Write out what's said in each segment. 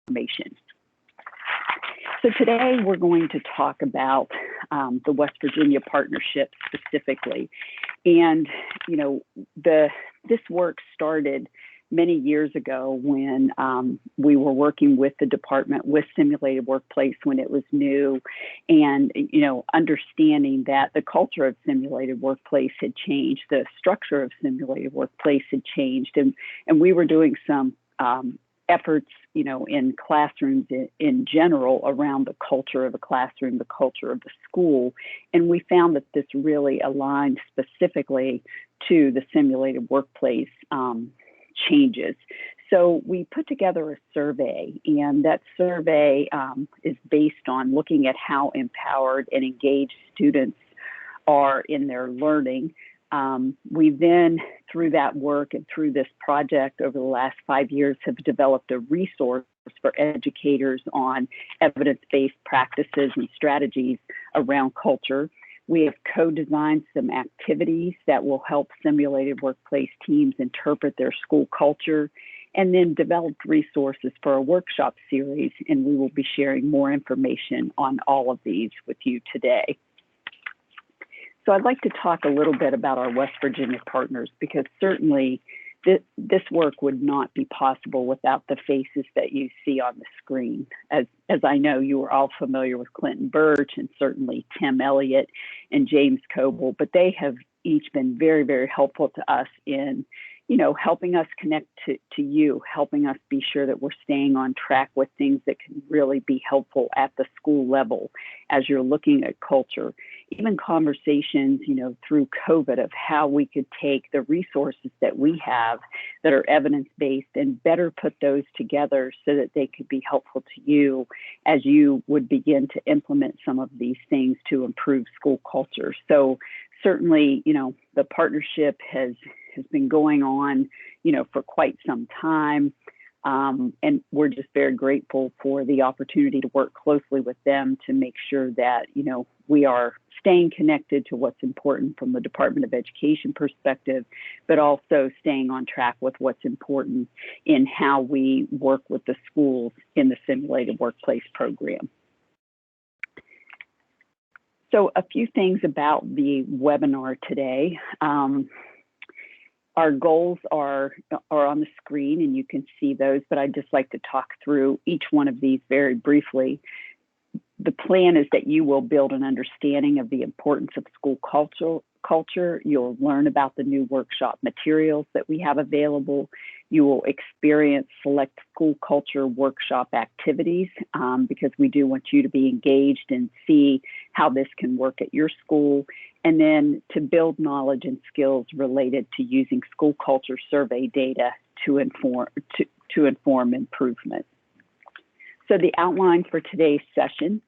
information. So today we're going to talk about the West Virginia partnership specifically. And, you know, this work started many years ago when we were working with the department with Simulated Workplace when it was new, and, you know, understanding that the culture of Simulated Workplace had changed, the structure of Simulated Workplace had changed, and we were doing some efforts, you know, in classrooms in general around the culture of a classroom, the culture of the school. And we found that this really aligned specifically to the Simulated Workplace changes. So we put together a survey, and that survey is based on looking at how empowered and engaged students are in their learning. We then, through that work and through this project over the last 5 years, have developed a resource for educators on evidence-based practices and strategies around culture. We have co-designed some activities that will help Simulated Workplace teams interpret their school culture, and then developed resources for a workshop series, and we will be sharing more information on all of these with you today. So I'd like to talk a little bit about our West Virginia partners, because certainly this work would not be possible without the faces that you see on the screen. As I know, you are all familiar with Clinton Birch and certainly Tim Elliott and James Coble, but they have each been very, very helpful to us in, you know, helping us connect to you, helping us be sure that we're staying on track with things that can really be helpful at the school level as you're looking at culture. Even conversations, you know, through COVID of how we could take the resources that we have that are evidence-based and better put those together so that they could be helpful to you as you would begin to implement some of these things to improve school culture. So certainly, you know, the partnership has been going on, you know, for quite some time. And we're just very grateful for the opportunity to work closely with them to make sure that, you know, we are staying connected to what's important from the Department of Education perspective, but also staying on track with what's important in how we work with the schools in the Simulated Workplace program. So a few things about the webinar today. Our goals are on the screen and you can see those, but I'd just like to talk through each one of these very briefly. The plan is that you will build an understanding of the importance of school culture. You'll learn about the new workshop materials that we have available. You will experience select school culture workshop activities because we do want you to be engaged and see how this can work at your school. And then to build knowledge and skills related to using school culture survey data to inform improvement. So the outline for today's session,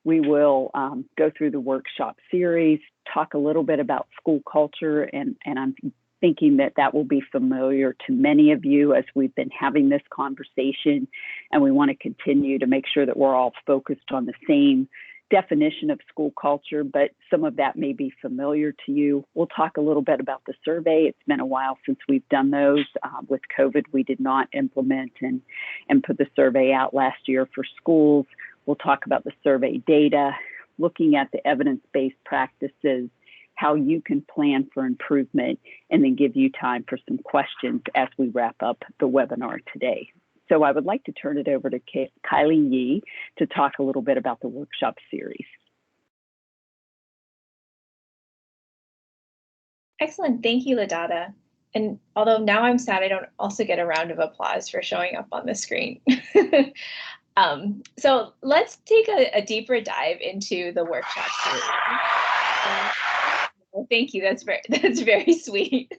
we will go through the workshop series, talk a little bit about school culture, and I'm thinking that that will be familiar to many of you as we've been having this conversation, and we want to continue to make sure that we're all focused on the same definition of school culture, but some of that may be familiar to you. We'll talk a little bit about the survey. It's been a while since we've done those. With COVID, we did not implement and put the survey out last year for schools. We'll talk about the survey data, looking at the evidence-based practices, how you can plan for improvement, and then give you time for some questions as we wrap up the webinar today. So I would like to turn it over to Kylie Yee to talk a little bit about the workshop series. Excellent, thank you, Ladada. And although now I'm sad I don't also get a round of applause for showing up on the screen. So let's take a deeper dive into the workshop series. Thank you, that's very sweet.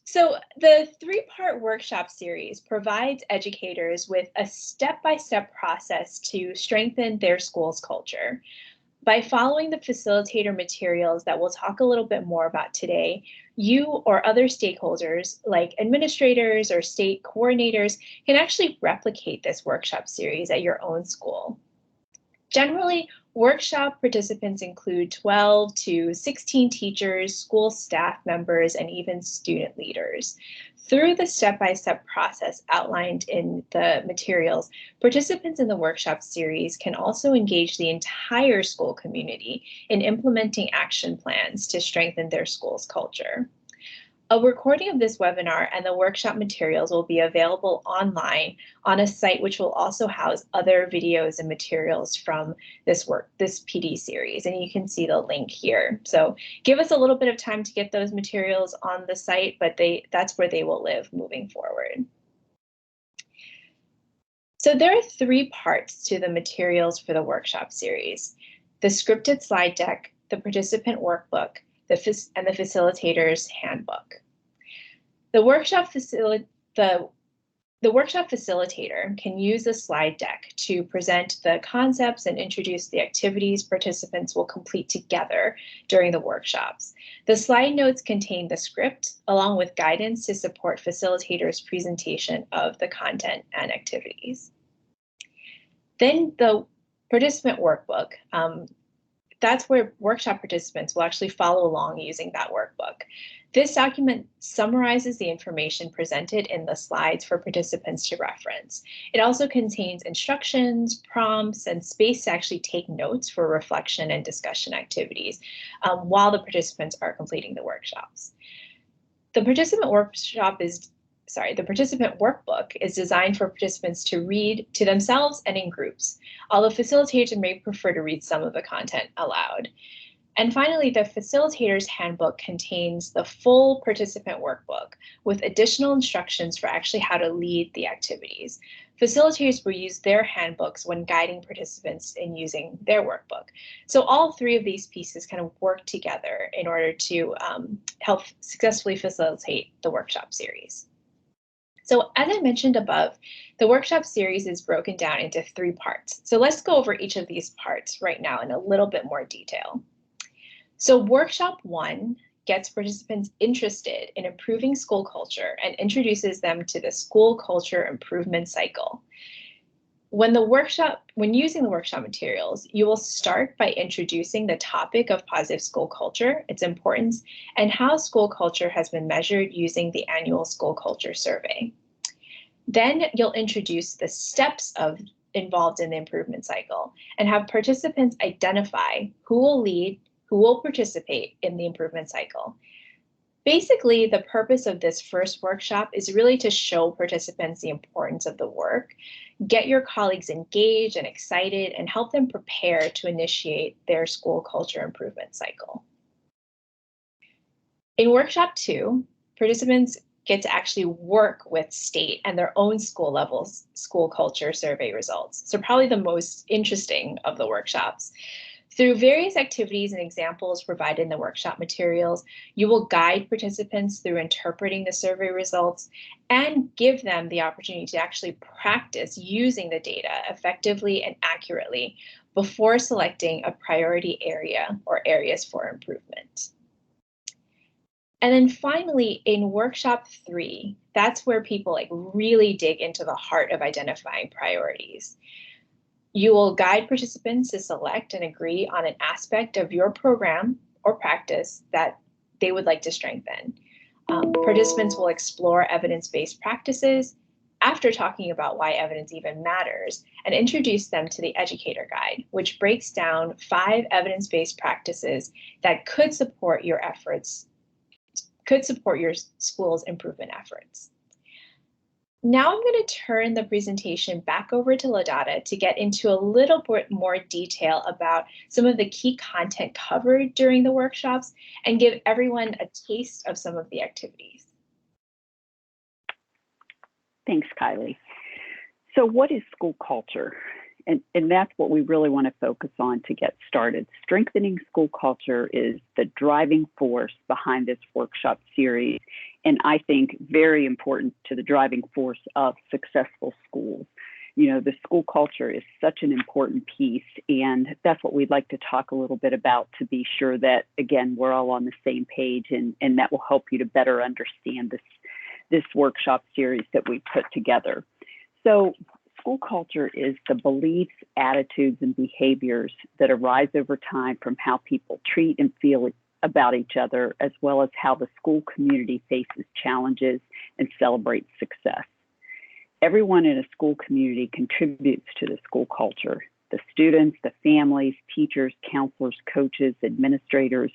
So the three-part workshop series provides educators with a step-by-step process to strengthen their school's culture. By following the facilitator materials that we'll talk a little bit more about today, you or other stakeholders like administrators or state coordinators can actually replicate this workshop series at your own school. Generally, Workshop participants include 12 to 16 teachers, school staff members, and even student leaders. Through the step-by-step process outlined in the materials, participants in the workshop series can also engage the entire school community in implementing action plans to strengthen their school's culture. A recording of this webinar and the workshop materials will be available online on a site which will also house other videos and materials from this PD series, and you can see the link here. So give us a little bit of time to get those materials on the site, but that's where they will live moving forward. So there are 3 parts to the materials for the workshop series: the scripted slide deck, the participant workbook, and the facilitator's handbook. The workshop facilitator can use the slide deck to present the concepts and introduce the activities participants will complete together during the workshops. The slide notes contain the script along with guidance to support facilitators' presentation of the content and activities. Then the participant workbook. That's where workshop participants will actually follow along using that workbook. This document summarizes the information presented in the slides for participants to reference. It also contains instructions, prompts, and space to actually take notes for reflection and discussion activities while the participants are completing the workshops. The participant workbook is designed for participants to read to themselves and in groups, although facilitators may prefer to read some of the content aloud. And finally, the facilitator's handbook contains the full participant workbook with additional instructions for actually how to lead the activities. Facilitators will use their handbooks when guiding participants in using their workbook. So all 3 of these pieces kind of work together in order to help successfully facilitate the workshop series. So as I mentioned above, the workshop series is broken down into 3 parts. So let's go over each of these parts right now in a little bit more detail. So workshop 1 gets participants interested in improving school culture and introduces them to the school culture improvement cycle. When using the workshop materials, you will start by introducing the topic of positive school culture, its importance, and how school culture has been measured using the annual school culture survey. Then you'll introduce the steps involved in the improvement cycle and have participants identify who will lead, who will participate in the improvement cycle. Basically, the purpose of this first workshop is really to show participants the importance of the work, get your colleagues engaged and excited, and help them prepare to initiate their school culture improvement cycle. In workshop 2, participants get to actually work with state and their own school levels school culture survey results. So probably the most interesting of the workshops. Through various activities and examples provided in the workshop materials, you will guide participants through interpreting the survey results and give them the opportunity to actually practice using the data effectively and accurately before selecting a priority area or areas for improvement. And then finally, in workshop 3, that's where people really dig into the heart of identifying priorities. You will guide participants to select and agree on an aspect of your program or practice that they would like to strengthen. Participants will explore evidence-based practices after talking about why evidence even matters and introduce them to the educator guide, which breaks down 5 evidence-based practices that could support your school's improvement efforts. Now I'm going to turn the presentation back over to Ladata to get into a little bit more detail about some of the key content covered during the workshops and give everyone a taste of some of the activities. Thanks, Kylie. So what is school culture? And that's what we really want to focus on to get started. Strengthening school culture is the driving force behind this workshop series, and I think very important to the driving force of successful schools. You know, the school culture is such an important piece, and that's what we'd like to talk a little bit about to be sure that, again, we're all on the same page, and that will help you to better understand this workshop series that we put together. So school culture is the beliefs, attitudes, and behaviors that arise over time from how people treat and feel about each other, as well as how the school community faces challenges and celebrates success. Everyone in a school community contributes to the school culture. The students, the families, teachers, counselors, coaches, administrators,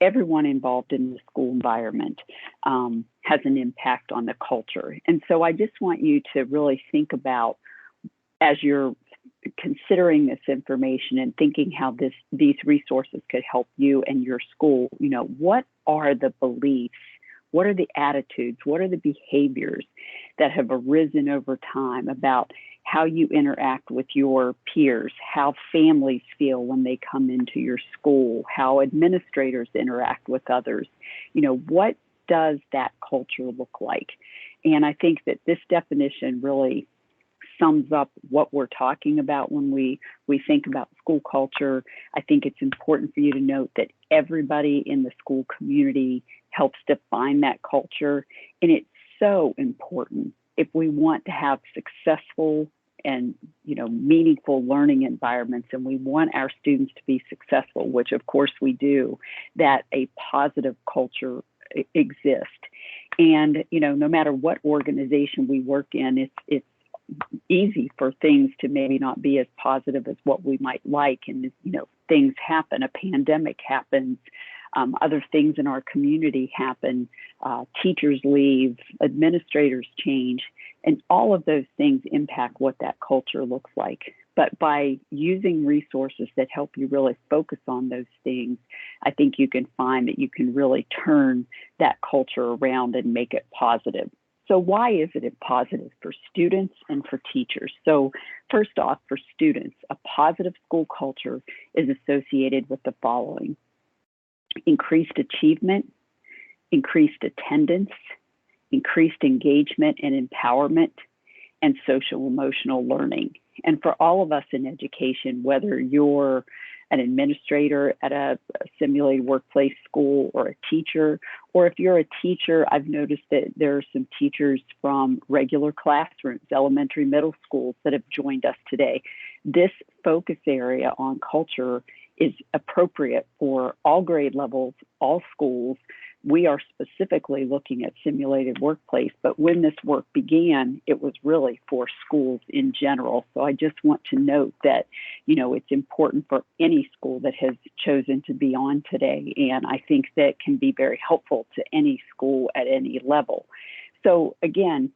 everyone involved in the school environment has an impact on the culture. And so I just want you to really think about, as you're considering this information and thinking how these resources could help you and your school, what are the beliefs, what are the attitudes, what are the behaviors that have arisen over time about how you interact with your peers, how families feel when they come into your school, how administrators interact with others. What does that culture look like? And I think that this definition really sums up what we're talking about when we think about school culture. I think it's important for you to note that everybody in the school community helps define that culture. And it's so important if we want to have successful and meaningful learning environments, and we want our students to be successful, which of course we do, that a positive culture exists. And no matter what organization we work in, it's easy for things to maybe not be as positive as what we might like. And things happen. A pandemic happens. Other things in our community happen. Teachers leave. Administrators change. And all of those things impact what that culture looks like. But by using resources that help you really focus on those things, I think you can find that you can really turn that culture around and make it positive. So why is it positive for students and for teachers? So first off, for students, a positive school culture is associated with the following: increased achievement, increased attendance, increased engagement and empowerment, and social emotional learning. And for all of us in education, whether you're an administrator at a simulated workplace school or a teacher, or if you're a teacher, I've noticed that there are some teachers from regular classrooms, elementary, middle schools that have joined us today. This focus area on culture is appropriate for all grade levels, all schools. We are specifically looking at simulated workplace, but when this work began, it was really for schools in general. So I just want to note that, it's important for any school that has chosen to be on today. And I think that can be very helpful to any school at any level. So again,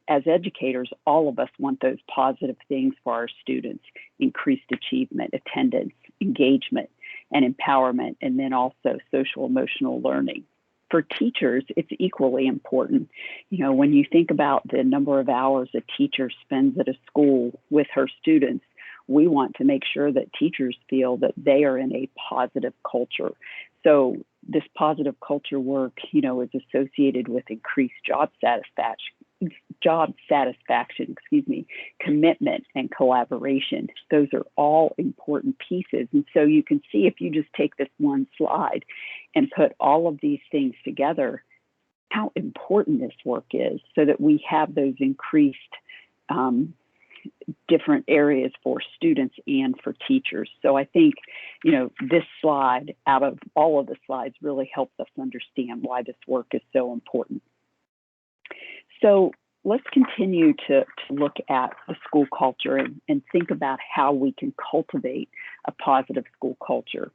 as educators, all of us want those positive things for our students: increased achievement, attendance, engagement, and empowerment, and then also social emotional learning. For teachers, it's equally important. When you think about the number of hours a teacher spends at a school with her students, we want to make sure that teachers feel that they are in a positive culture. So this positive culture work, is associated with increased job satisfaction, commitment and collaboration. Those are all important pieces. And so you can see, if you just take this one slide and put all of these things together, how important this work is, so that we have those increased different areas for students and for teachers. So I think, this slide, out of all of the slides, really helps us understand why this work is so important. So let's continue to look at the school culture and think about how we can cultivate a positive school culture.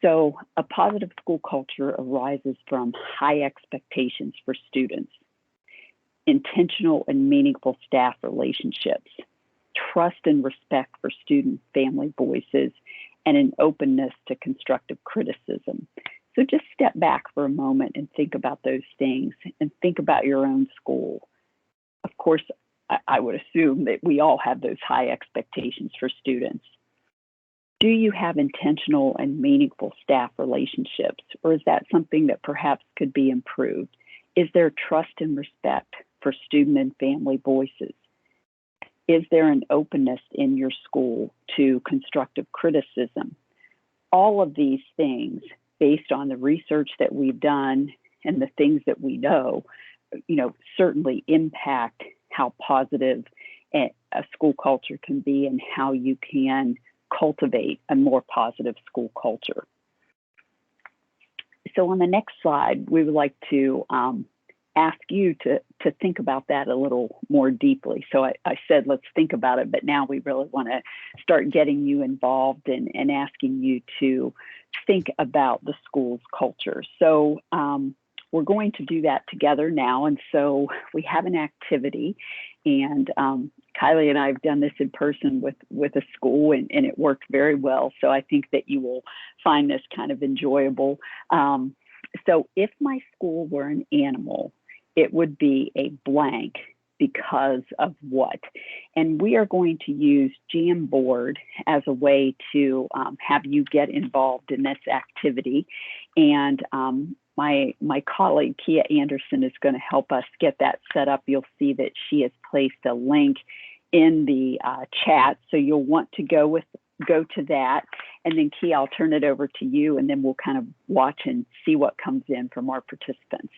So a positive school culture arises from high expectations for students, intentional and meaningful staff relationships, trust and respect for student family voices, and an openness to constructive criticism. So just step back for a moment and think about those things, and think about your own school. Of course, I would assume that we all have those high expectations for students. Do you have intentional and meaningful staff relationships, or is that something that perhaps could be improved? Is there trust and respect for student and family voices? Is there an openness in your school to constructive criticism? All of these things, based on the research that we've done and the things that we know, certainly impact how positive a school culture can be and how you can cultivate a more positive school culture. So on the next slide, we would like to ask you to think about that a little more deeply. So I said, let's think about it, but now we really want to start getting you involved and asking you to think about the school's culture. So we're going to do that together now. And so we have an activity, and Kylie and I have done this in person with a school, and it worked very well. So I think that you will find this kind of enjoyable. So if my school were an animal, it would be a blank because of what? And we are going to use Jamboard as a way to have you get involved in this activity. And my colleague, Kia Anderson, is going to help us get that set up. You'll see that she has placed a link in the chat. So you'll want to go to that. And then Kia, I'll turn it over to you, and then we'll kind of watch and see what comes in from our participants.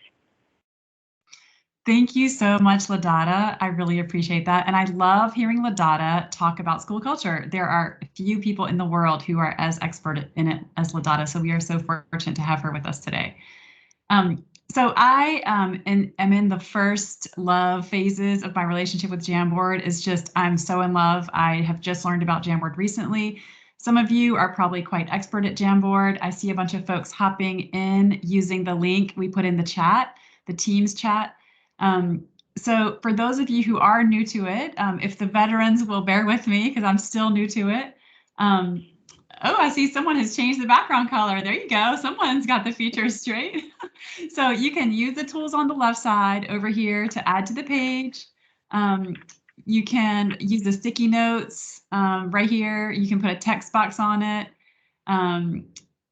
Thank you so much, LaData. I really appreciate that. And I love hearing LaData talk about school culture. There are few people in the world who are as expert in it as LaData. So we are so fortunate to have her with us today. So I am in the first love phases of my relationship with Jamboard. It's just, I'm so in love. I have just learned about Jamboard recently. Some of you are probably quite expert at Jamboard. I see a bunch of folks hopping in using the link we put in the chat, the Teams chat. So for those of you who are new to it, if the veterans will bear with me, because I'm still new to it. Oh, I see someone has changed the background color. There you go. Someone's got the features straight. So you can use the tools on the left side over here to add to the page. You can use the sticky notes right here. You can put a text box on it.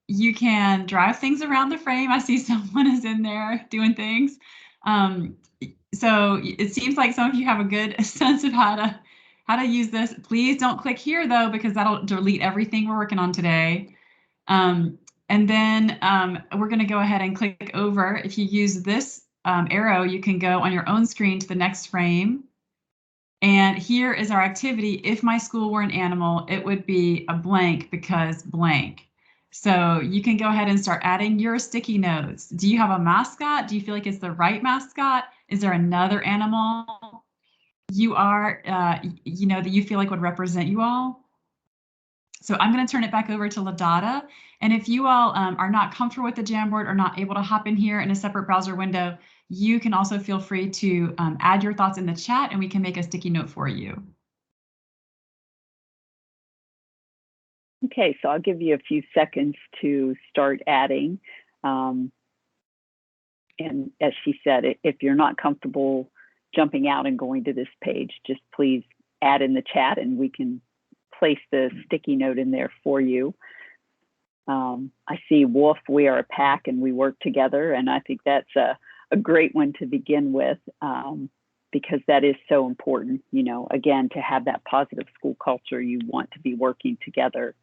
You can drive things around the frame. I see someone is in there doing things. So it seems like some of you have a good sense of how to use this. Please don't click here though, because that'll delete everything we're working on today. And then we're going to go ahead and click over. If you use this arrow, you can go on your own screen to the next frame. And here is our activity. If my school were an animal, it would be a blank because blank. So you can go ahead and start adding your sticky notes. Do you have a mascot? Do you feel like it's the right mascot? Is there another animal you are, that you feel like would represent you all? So I'm going to turn it back over to LaData. And if you all are not comfortable with the Jamboard or not able to hop in here in a separate browser window, you can also feel free to add your thoughts in the chat, and we can make a sticky note for you. Okay, so I'll give you a few seconds to start adding. And as she said, if you're not comfortable jumping out and going to this page, just please add in the chat and we can place the sticky note in there for you. I see Wolf, we are a pack and we work together. And I think that's a great one to begin with because that is so important. Again, to have that positive school culture, you want to be working together.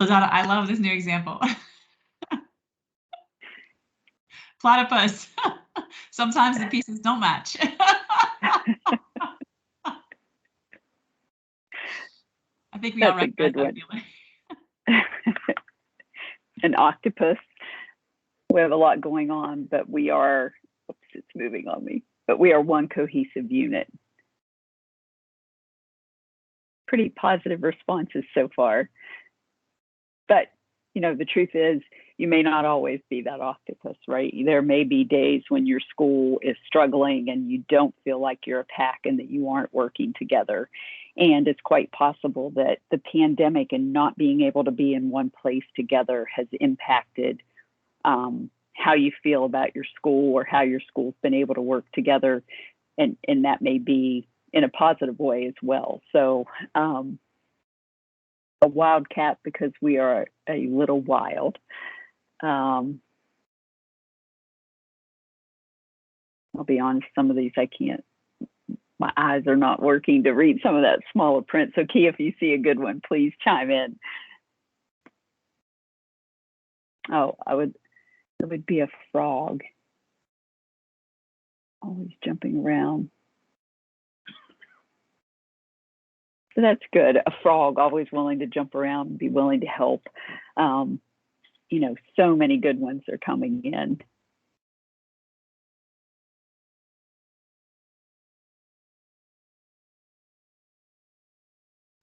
LaData, I love this new example. Platypus. Sometimes the pieces don't match. I think we all recognize that feeling. An octopus. We have a lot going on, but we are, oops, it's moving on me, but we are one cohesive unit. Pretty positive responses so far. But, the truth is, you may not always be that octopus, right? There may be days when your school is struggling and you don't feel like you're a pack and that you aren't working together. And it's quite possible that the pandemic and not being able to be in one place together has impacted how you feel about your school or how your school's been able to work together. And that may be in a positive way as well. So a wildcat because we are a little wild. I'll be honest, some of these I can't, my eyes are not working to read some of that smaller print. So Kia, if you see a good one, please chime in. Oh, it would be a frog. Always jumping around. So that's good. A frog, always willing to jump around, be willing to help. So many good ones are coming in.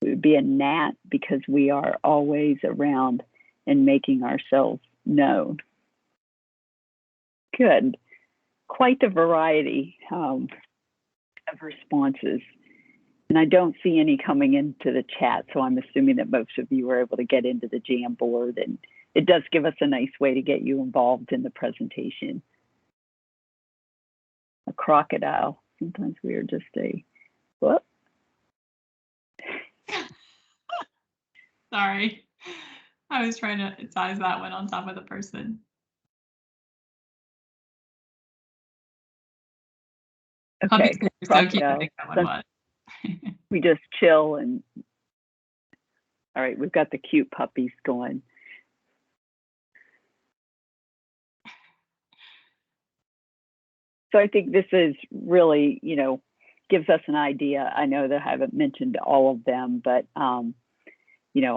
It would be a gnat because we are always around and making ourselves known. Good. Quite the variety of responses. And I don't see any coming into the chat, so I'm assuming that most of you were able to get into the Jamboard, and it does give us a nice way to get you involved in the presentation. A crocodile. Sometimes we are just a, whoop. Sorry, I was trying to size that one on top of the person. Okay, so keep that one was. We just chill and, all right, we've got the cute puppies going. So I think this is really, gives us an idea. I know that I haven't mentioned all of them, but,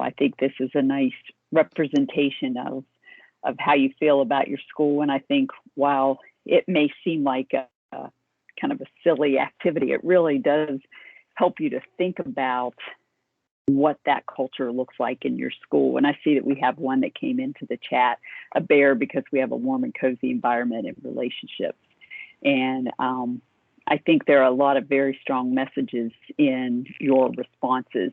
I think this is a nice representation of how you feel about your school. And I think while it may seem like a kind of a silly activity, it really does help you to think about what that culture looks like in your school. And I see that we have one that came into the chat, a bear, because we have a warm and cozy environment and relationships. And I think there are a lot of very strong messages in your responses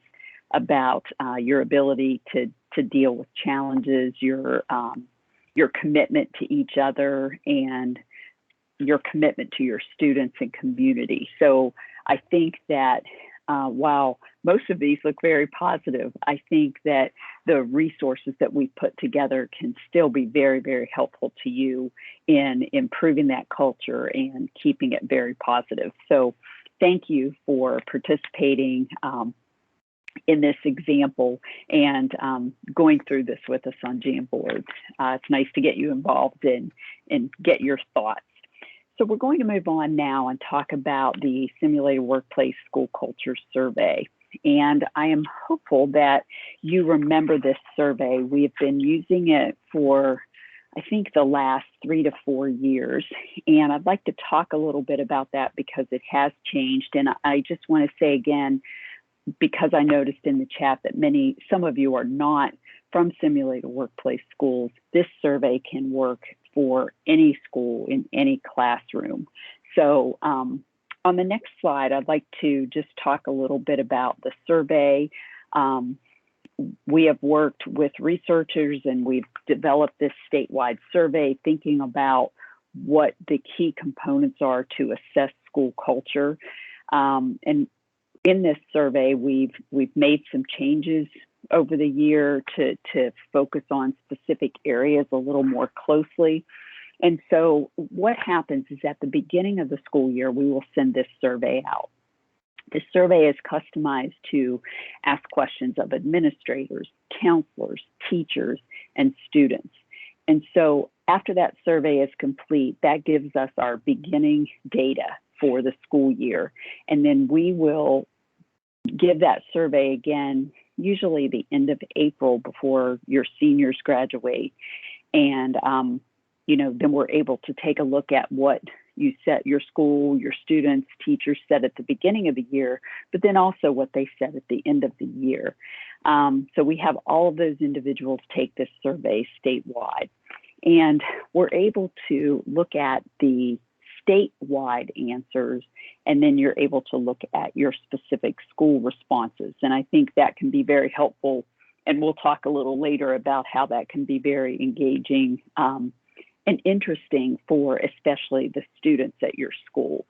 about your ability to deal with challenges, your commitment to each other, and your commitment to your students and community. So I think that while most of these look very positive, I think that the resources that we put together can still be very, very helpful to you in improving that culture and keeping it very positive. So thank you for participating in this example and going through this with us on Jamboard. It's nice to get you involved and get your thoughts. So we're going to move on now and talk about the Simulated Workplace School Culture Survey. And I am hopeful that you remember this survey. We have been using it for, I think, the last 3 to 4 years. And I'd like to talk a little bit about that because it has changed. And I just want to say again, because I noticed in the chat that some of you are not from Simulated Workplace Schools, this survey can work for any school in any classroom. So on the next slide, I'd like to just talk a little bit about the survey. We have worked with researchers and we've developed this statewide survey thinking about what the key components are to assess school culture. And in this survey, we've made some changes over the year to focus on specific areas a little more closely. And so what happens is at the beginning of the school year, we will send this survey out. This survey is customized to ask questions of administrators, counselors, teachers, and students. And so after that survey is complete, that gives us our beginning data for the school year. And then we will give that survey again, usually the end of April before your seniors graduate. And, then we're able to take a look at what you said, your school, your students, teachers said at the beginning of the year, but then also what they said at the end of the year. So we have all of those individuals take this survey statewide. And we're able to look at the statewide answers, and then you're able to look at your specific school responses. And I think that can be very helpful. And we'll talk a little later about how that can be very engaging and interesting for especially the students at your school.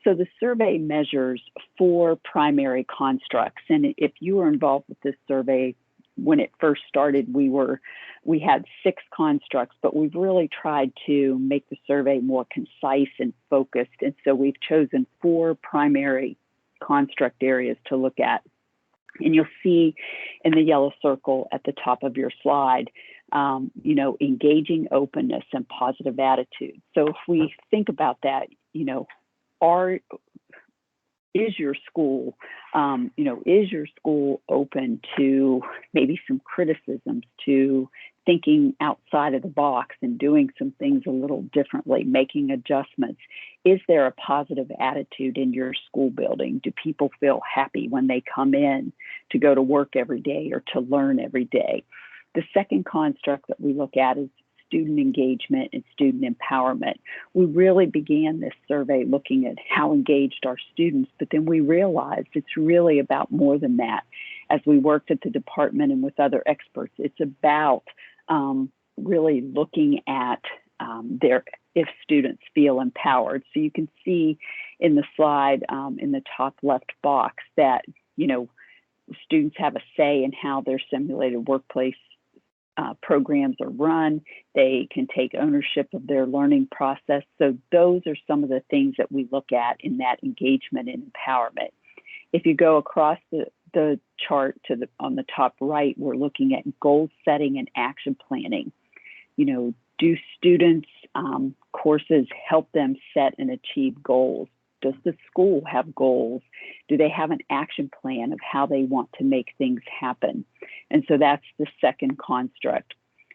So the survey measures 4 primary constructs. And if you were involved with this survey, when it first started, we had 6 constructs, but we've really tried to make the survey more concise and focused. And so we've chosen 4 primary construct areas to look at. And you'll see in the yellow circle at the top of your slide, engaging openness and positive attitude. So if we think about that, is your school open to maybe some criticisms, to thinking outside of the box and doing some things a little differently, making adjustments? Is there a positive attitude in your school building? Do people feel happy when they come in to go to work every day or to learn every day? The second construct that we look at is student engagement and student empowerment. We really began this survey looking at how engaged our students, but then we realized it's really about more than that. As we worked at the department and with other experts, it's about really looking at if students feel empowered. So you can see in the slide in the top left box that, students have a say in how their simulated workplace programs are run. They can take ownership of their learning process. So those are some of the things that we look at in that engagement and empowerment. If you go across the chart on the top right, we're looking at goal setting and action planning. Do students' courses help them set and achieve goals? Does the school have goals? Do they have an action plan of how they want to make things happen? And so that's the second construct.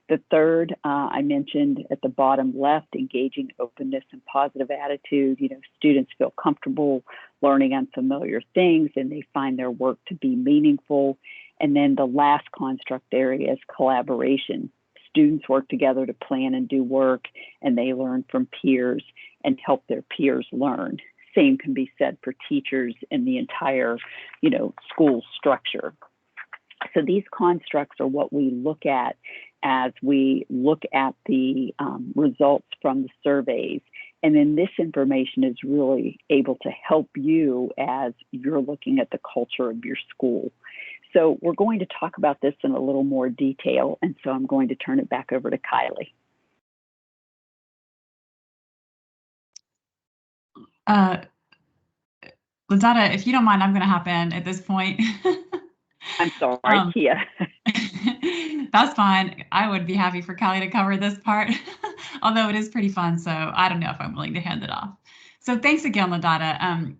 The third, I mentioned at the bottom left, engaging openness and positive attitude. Students feel comfortable learning unfamiliar things and they find their work to be meaningful. And then the last construct area is collaboration. Students work together to plan and do work, and they learn from peers and help their peers learn. Same can be said for teachers and the entire, school structure. So these constructs are what we look at as we look at the results from the surveys. And then this information is really able to help you as you're looking at the culture of your school. So we're going to talk about this in a little more detail. And so I'm going to turn it back over to Kylie. LaDonna, if you don't mind, I'm going to hop in at this point. I'm sorry, Kia. That's fine. I would be happy for Kylie to cover this part, although it is pretty fun. So I don't know if I'm willing to hand it off. So thanks again, LaDonna.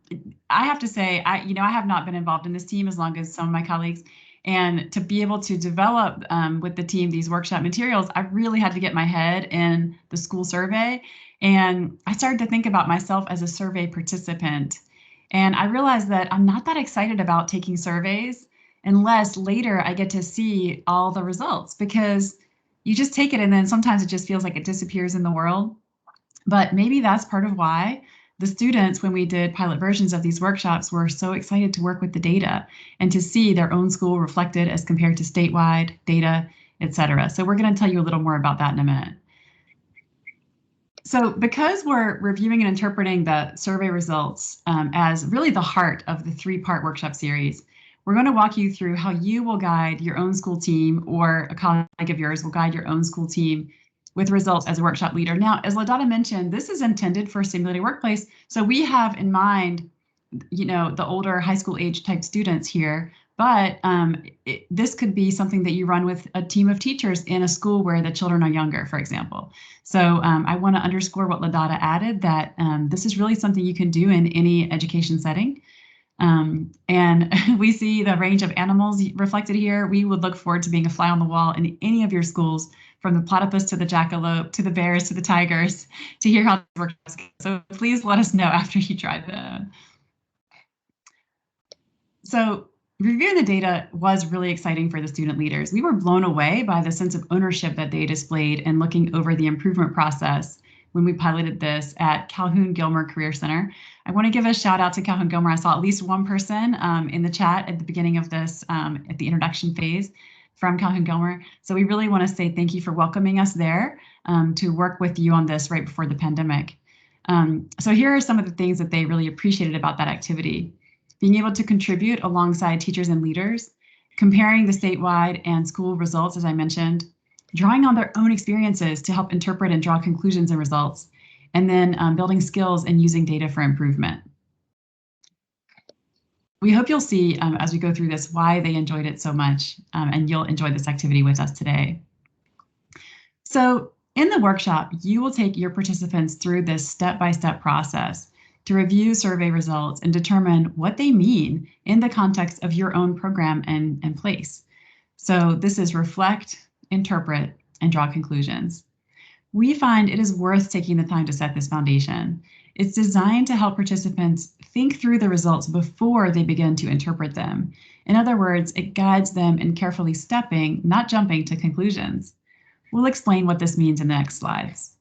I have to say, I have not been involved in this team as long as some of my colleagues. And to be able to develop with the team these workshop materials, I really had to get my head in the school survey. And I started to think about myself as a survey participant. And I realized that I'm not that excited about taking surveys unless later I get to see all the results, because you just take it and then sometimes it just feels like it disappears in the world. But maybe that's part of why the students, when we did pilot versions of these workshops, were so excited to work with the data and to see their own school reflected as compared to statewide data, et cetera. So we're going to tell you a little more about that in a minute. So because we're reviewing and interpreting the survey results as really the heart of the three-part workshop series, we're going to walk you through how you will guide your own school team, or a colleague of yours will guide your own school team with results as a workshop leader. Now, as LaDonna mentioned, this is intended for a simulated workplace. So we have in mind, the older high school age type students here, but this could be something that you run with a team of teachers in a school where the children are younger, for example. So I want to underscore what LaDonna added, that this is really something you can do in any education setting. And we see the range of animals reflected here. We would look forward to being a fly on the wall in any of your schools, from the platypus to the jackalope, to the bears, to the tigers, to hear how this works. So please let us know after you try them. So reviewing the data was really exciting for the student leaders. We were blown away by the sense of ownership that they displayed in looking over the improvement process when we piloted this at Calhoun-Gilmer Career Center. I want to give a shout out to Calhoun-Gilmer. I saw at least one person in the chat at the beginning of this, at the introduction phase, from Calhoun-Gilmer. So we really want to say thank you for welcoming us there to work with you on this right before the pandemic. So here are some of the things that they really appreciated about that activity. Being able to contribute alongside teachers and leaders, comparing the statewide and school results, as I mentioned, drawing on their own experiences to help interpret and draw conclusions and results, and then building skills and using data for improvement. We hope you'll see as we go through this why they enjoyed it so much, and you'll enjoy this activity with us today. So in the workshop, you will take your participants through this step-by-step process to review survey results and determine what they mean in the context of your own program and place. So this is reflect, interpret, and draw conclusions. We find it is worth taking the time to set this foundation. It's designed to help participants think through the results before they begin to interpret them. In other words, it guides them in carefully stepping, not jumping to conclusions. We'll explain what this means in the next slides.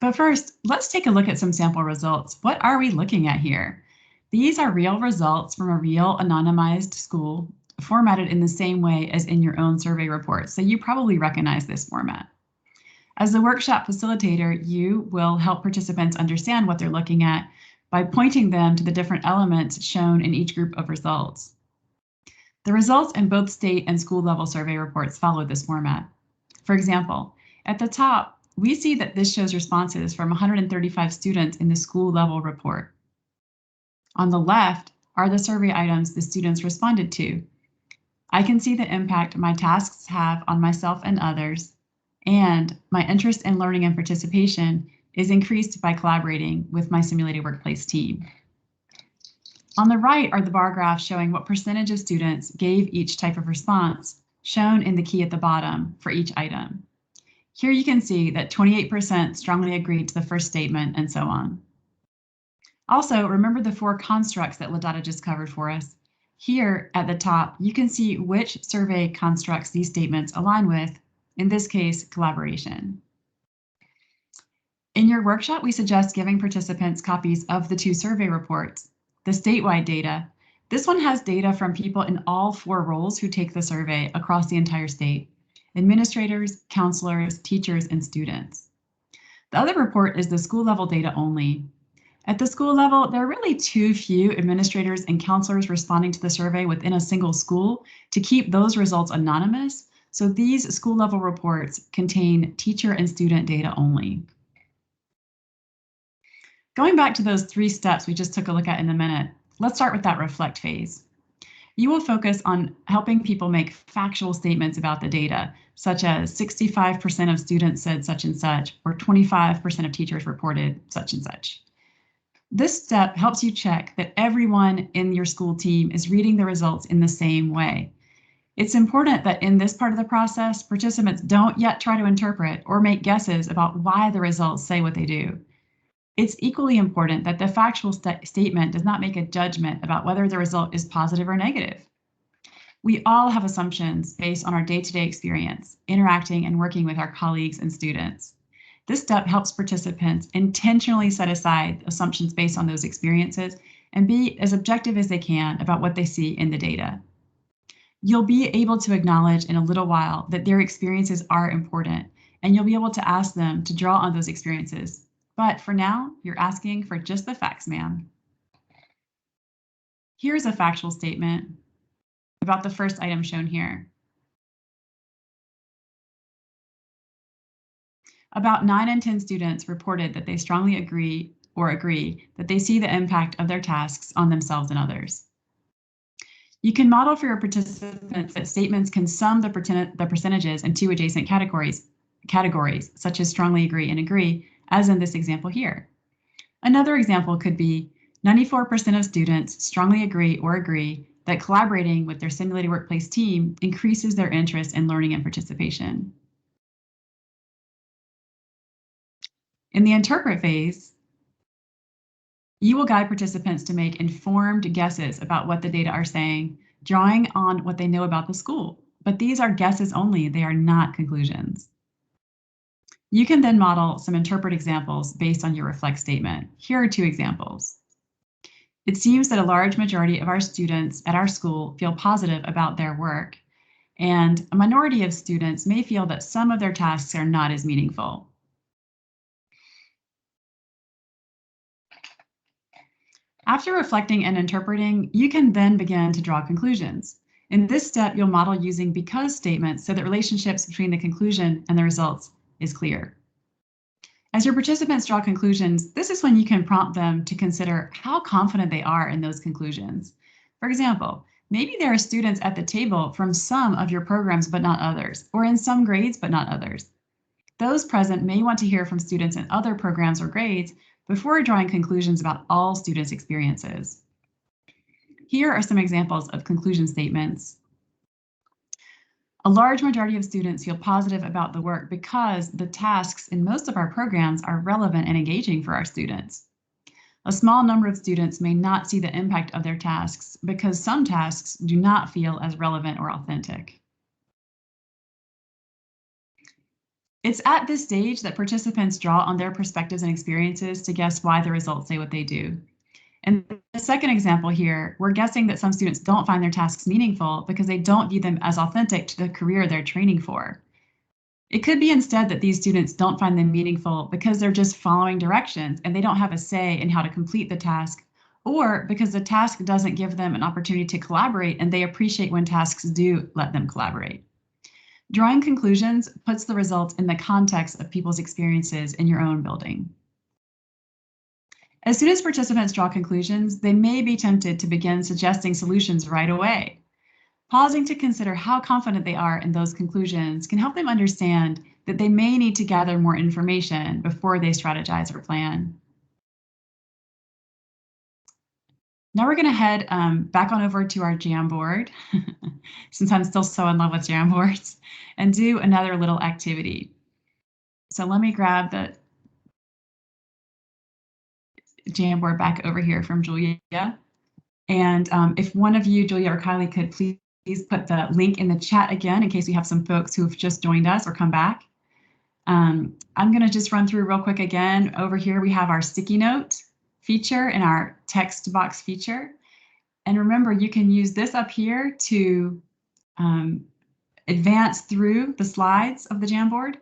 But first, let's take a look at some sample results. What are we looking at here? These are real results from a real anonymized school, formatted in the same way as in your own survey report, so you probably recognize this format. As the workshop facilitator, you will help participants understand what they're looking at by pointing them to the different elements shown in each group of results. The results in both state and school level survey reports follow this format. For example, at the top, we see that this shows responses from 135 students in the school level report. On the left are the survey items the students responded to. I can see the impact my tasks have on myself and others, and my interest in learning and participation is increased by collaborating with my simulated workplace team. On the right are the bar graphs showing what percentage of students gave each type of response, shown in the key at the bottom for each item. Here you can see that 28% strongly agreed to the first statement, and so on. Also, remember the 4 constructs that LaData just covered for us. Here at the top, you can see which survey constructs these statements align with, in this case, collaboration. In your workshop, we suggest giving participants copies of the 2 survey reports. The statewide data. This one has data from people in all 4 roles who take the survey across the entire state: administrators, counselors, teachers, and students. The other report is the school level data only. At the school level, there are really too few administrators and counselors responding to the survey within a single school to keep those results anonymous, so these school level reports contain teacher and student data only. Going back to those 3 steps we just took a look at in a minute, let's start with that reflect phase. You will focus on helping people make factual statements about the data, such as 65% of students said such and such, or 25% of teachers reported such and such. This step helps you check that everyone in your school team is reading the results in the same way. It's important that in this part of the process, participants don't yet try to interpret or make guesses about why the results say what they do. It's equally important that the factual statement does not make a judgment about whether the result is positive or negative. We all have assumptions based on our day-to-day experience, interacting and working with our colleagues and students. This step helps participants intentionally set aside assumptions based on those experiences and be as objective as they can about what they see in the data. You'll be able to acknowledge in a little while that their experiences are important, and you'll be able to ask them to draw on those experiences. But for now, you're asking for just the facts, ma'am. Here's a factual statement about the first item shown here. About 9 in 10 students reported that they strongly agree that they see the impact of their tasks on themselves and others. You can model for your participants that statements can sum the percentages in 2 adjacent categories, such as strongly agree and agree, as in this example here. Another example could be 94% of students strongly agree or agree that collaborating with their simulated workplace team increases their interest in learning and participation. In the interpret phase, you will guide participants to make informed guesses about what the data are saying, drawing on what they know about the school. But these are guesses only, they are not conclusions. You can then model some interpret examples based on your reflect statement. Here are 2 examples. It seems that a large majority of our students at our school feel positive about their work, and a minority of students may feel that some of their tasks are not as meaningful. After reflecting and interpreting, you can then begin to draw conclusions. In this step, you'll model using because statements so that relationships between the conclusion and the results is clear. As your participants draw conclusions, this is when you can prompt them to consider how confident they are in those conclusions. For example, Maybe there are students at the table from some of your programs but not others, or in some grades but not others. Those present may want to hear from students in other programs or grades before drawing conclusions about all students' experiences. Here are some examples of conclusion statements. A large majority of students feel positive about the work because the tasks in most of our programs are relevant and engaging for our students. A small number of students may not see the impact of their tasks because some tasks do not feel as relevant or authentic. It's at this stage that participants draw on their perspectives and experiences to guess why the results say what they do. In the second example here, we're guessing that some students don't find their tasks meaningful because they don't view them as authentic to the career they're training for. It could be instead that these students don't find them meaningful because they're just following directions and they don't have a say in how to complete the task, or because the task doesn't give them an opportunity to collaborate and they appreciate when tasks do let them collaborate. Drawing conclusions puts the results in the context of people's experiences in your own building. As soon as participants draw conclusions, they may be tempted to begin suggesting solutions right away. Pausing to consider how confident they are in those conclusions can help them understand that they may need to gather more information before they strategize or plan. Now we're going to head back on over to our Jamboard, since I'm still so in love with Jamboards, and do another little activity. So let me grab the Jamboard back over here from Julia. And if one of you, Julia or Kylie, could please put the link in the chat again in case we have some folks who have just joined us or come back. I'm going to just run through real quick again. Over here, we have our sticky note feature and our text box feature. And remember, you can use this up here to advance through the slides of the Jamboard,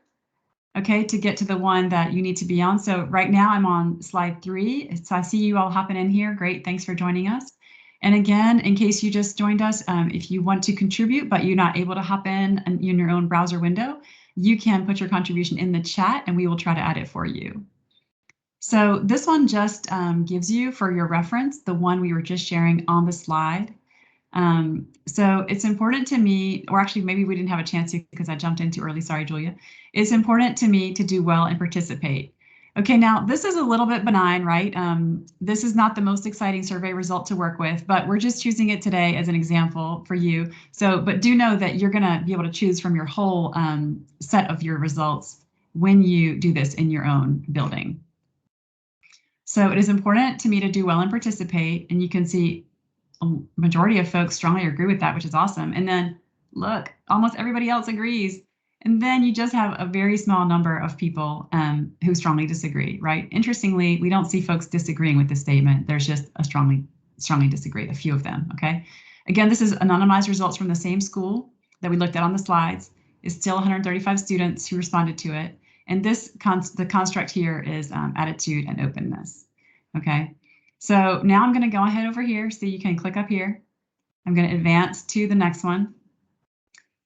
okay, to get to the one that you need to be on. So right now I'm on slide 3. So I see you all hopping in here. Great, thanks for joining us. And again, in case you just joined us, if you want to contribute, but you're not able to hop in your own browser window, you can put your contribution in the chat and we will try to add it for you. So this one just gives you, for your reference, the one we were just sharing on the slide. So it's important to me, or actually maybe we didn't have a chance to because I jumped in too early. Sorry, Julia. It's important to me to do well and participate. Okay, now this is a little bit benign, right? This is not the most exciting survey result to work with, but we're just choosing it today as an example for you. So, but do know that you're gonna be able to choose from your whole set of your results when you do this in your own building. So it is important to me to do well and participate, and you can see a majority of folks strongly agree with that, which is awesome. And then look, almost everybody else agrees. And then you just have a very small number of people who strongly disagree, right? Interestingly, we don't see folks disagreeing with this statement. There's just a strongly disagree, a few of them, okay? Again, this is anonymized results from the same school that we looked at on the slides. It's still 135 students who responded to it. And this the construct here is attitude and openness, okay? So now I'm going to go ahead over here so you can click up here. I'm going to advance to the next one.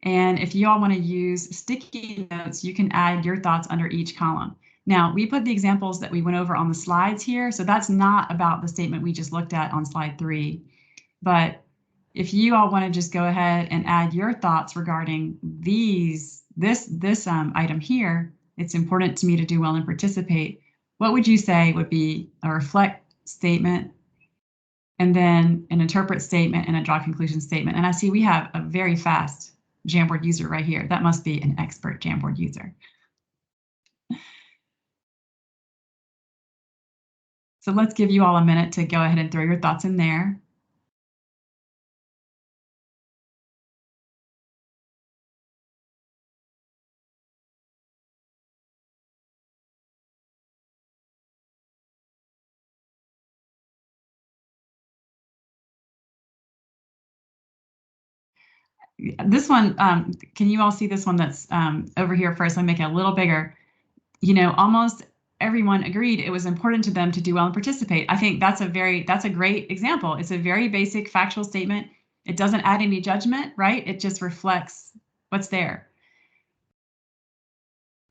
And if you all want to use sticky notes, you can add your thoughts under each column. Now, we put the examples that we went over on the slides here, so that's not about the statement we just looked at on slide 3. But if you all want to just go ahead and add your thoughts regarding this item here, it's important to me to do well and participate. What would you say would be a reflect statement, and then an interpret statement and a draw conclusion statement? And I see we have a very fast Jamboard user right here. That must be an expert Jamboard user. So let's give you all a minute to go ahead and throw your thoughts in there. This one, can you all see this one that's over here first? Let me make it a little bigger. You know, almost everyone agreed it was important to them to do well and participate. I think that's a great example. It's a very basic factual statement. It doesn't add any judgment, right? It just reflects what's there.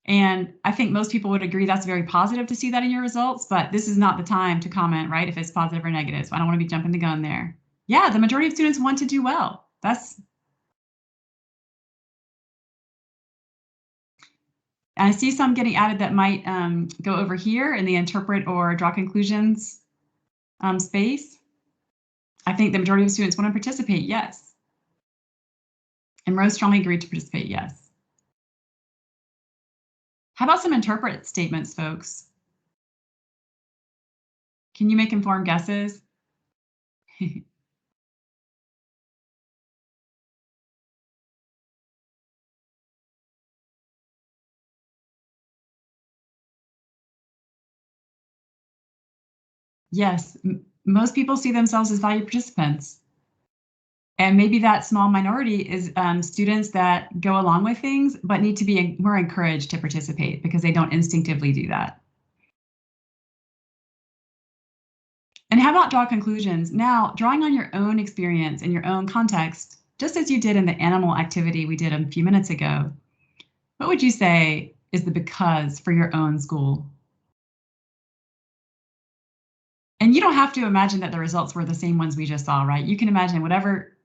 And I think most people would agree that's very positive to see that in your results, but this is not the time to comment, right, if it's positive or negative. So I don't want to be jumping the gun there. Yeah, the majority of students want to do well. I see some getting added that might go over here in the interpret or draw conclusions space. I think the majority of students want to participate, yes. And Rose strongly agreed to participate, yes. How about some interpret statements, folks? Can you make informed guesses? Yes, most people see themselves as valued participants. And maybe that small minority is students that go along with things, but need to be more encouraged to participate because they don't instinctively do that. And how about draw conclusions? Now, drawing on your own experience and your own context, just as you did in the animal activity we did a few minutes ago, what would you say is the because for your own school? And you don't have to imagine that the results were the same ones we just saw, right? You can imagine whatever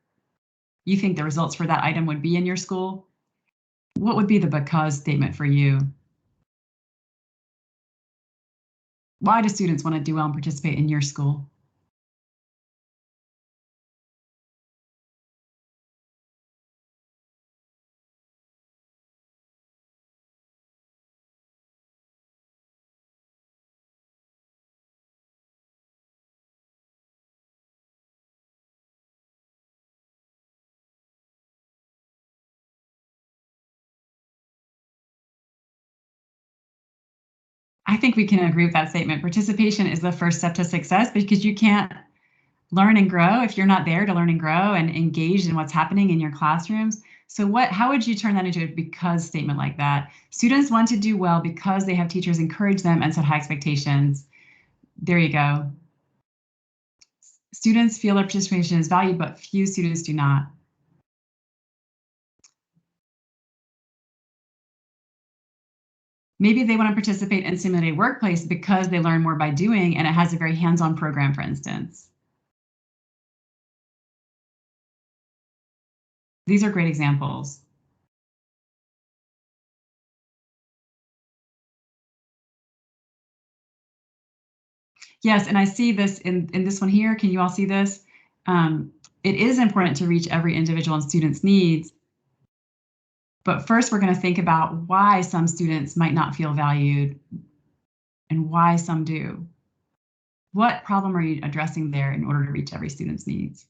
you think the results for that item would be in your school. What would be the because statement for you? Why do students want to do well and participate in your school? I think we can agree with that statement. Participation is the first step to success because you can't learn and grow if you're not there to learn and grow and engaged in what's happening in your classrooms. So how would you turn that into a because statement like that? Students want to do well because they have teachers encourage them and set high expectations. There you go. Students feel their participation is valued, but few students do not. Maybe they want to participate in simulated workplace because they learn more by doing, and it has a very hands-on program, for instance. These are great examples. Yes, and I see this in this one here. Can you all see this? It is important to reach every individual and student's needs. But first, we're going to think about why some students might not feel valued and why some do. What problem are you addressing there in order to reach every student's needs?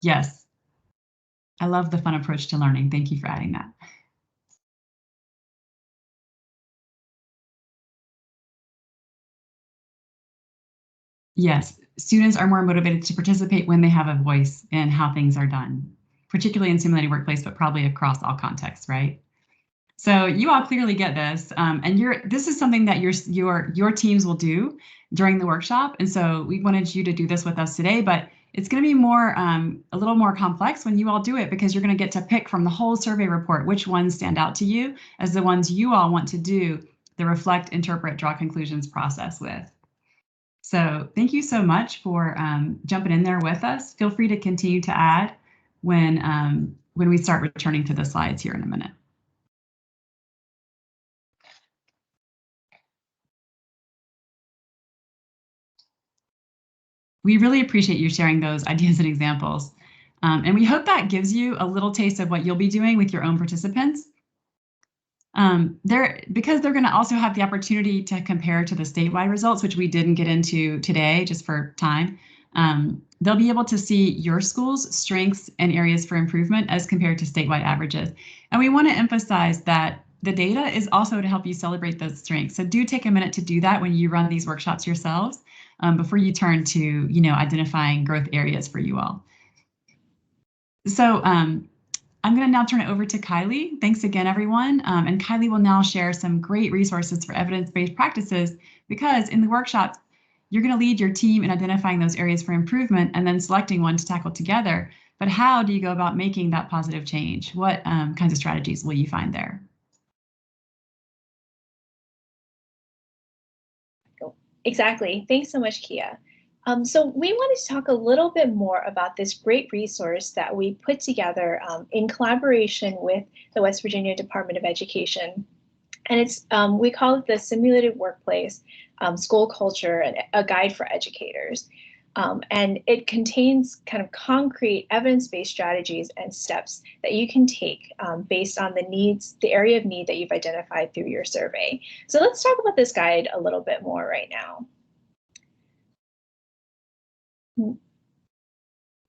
Yes, I love the fun approach to learning. Thank you for adding that. Yes, students are more motivated to participate when they have a voice in how things are done, particularly in simulated workplace, but probably across all contexts, right? So you all clearly get this, and this is something that your teams will do during the workshop. And so we wanted you to do this with us today, but it's going to be a little more complex when you all do it because you're going to get to pick from the whole survey report which ones stand out to you as the ones you all want to do the reflect, interpret, draw conclusions process with. So thank you so much for jumping in there with us. Feel free to continue to add when we start returning to the slides here in a minute. We really appreciate you sharing those ideas and examples. And we hope that gives you a little taste of what you'll be doing with your own participants. Because they're going to also have the opportunity to compare to the statewide results, which we didn't get into today just for time. They'll be able to see your school's strengths and areas for improvement as compared to statewide averages. And we want to emphasize that the data is also to help you celebrate those strengths. So do take a minute to do that when you run these workshops yourselves before you turn to identifying growth areas for you all. So I'm going to now turn it over to Kylie. Thanks again, everyone. And Kylie will now share some great resources for evidence-based practices because in the workshops, you're going to lead your team in identifying those areas for improvement and then selecting one to tackle together. But how do you go about making that positive change? What kinds of strategies will you find there? Exactly. Thanks so much, Kia. So we wanted to talk a little bit more about this great resource that we put together in collaboration with the West Virginia Department of Education. And it's we call it the Simulated Workplace School Culture, and a Guide for Educators. And it contains kind of concrete evidence-based strategies and steps that you can take based on the needs, the area of need that you've identified through your survey. So let's talk about this guide a little bit more right now.